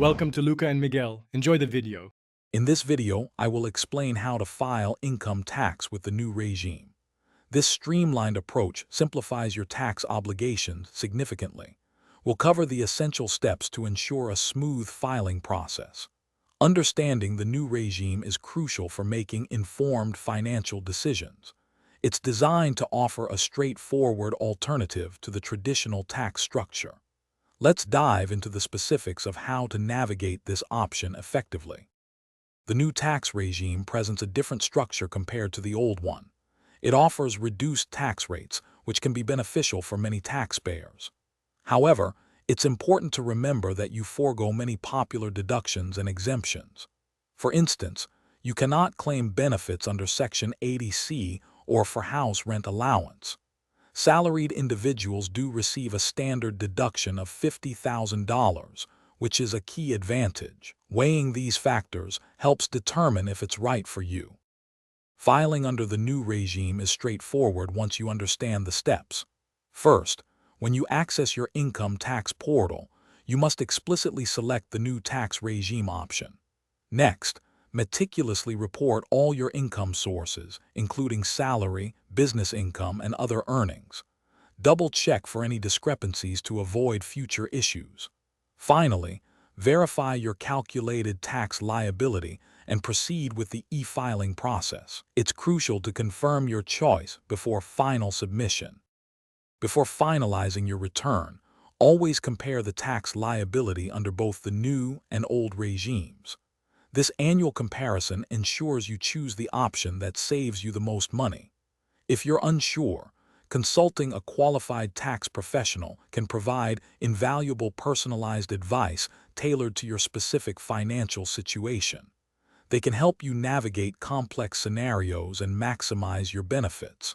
Welcome to Luca and Miguel. Enjoy the video. In this video, I will explain how to file income tax with the new regime. This streamlined approach simplifies your tax obligations significantly. We'll cover the essential steps to ensure a smooth filing process. Understanding the new regime is crucial for making informed financial decisions. It's designed to offer a straightforward alternative to the traditional tax structure. Let's dive into the specifics of how to navigate this option effectively. The new tax regime presents a different structure compared to the old one. It offers reduced tax rates, which can be beneficial for many taxpayers. However, it's important to remember that you forego many popular deductions and exemptions. For instance, you cannot claim benefits under Section 80C or for house rent allowance. Salaried individuals do receive a standard deduction of $50,000, which is a key advantage. Weighing these factors helps determine if it's right for you. Filing under the new regime is straightforward once you understand the steps. First, when you access your income tax portal, you must explicitly select the new tax regime option. Next, meticulously report all your income sources, including salary, business income, and other earnings. Double-check for any discrepancies to avoid future issues. Finally, verify your calculated tax liability and proceed with the e-filing process. It's crucial to confirm your choice before final submission. Before finalizing your return, always compare the tax liability under both the new and old regimes. This annual comparison ensures you choose the option that saves you the most money. If you're unsure, consulting a qualified tax professional can provide invaluable personalized advice tailored to your specific financial situation. They can help you navigate complex scenarios and maximize your benefits.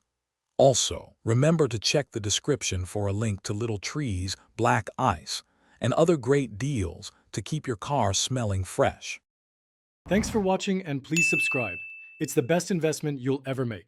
Also, remember to check the description for a link to Little Trees, Black Ice, and other great deals to keep your car smelling fresh. Thanks for watching and please subscribe. It's the best investment you'll ever make.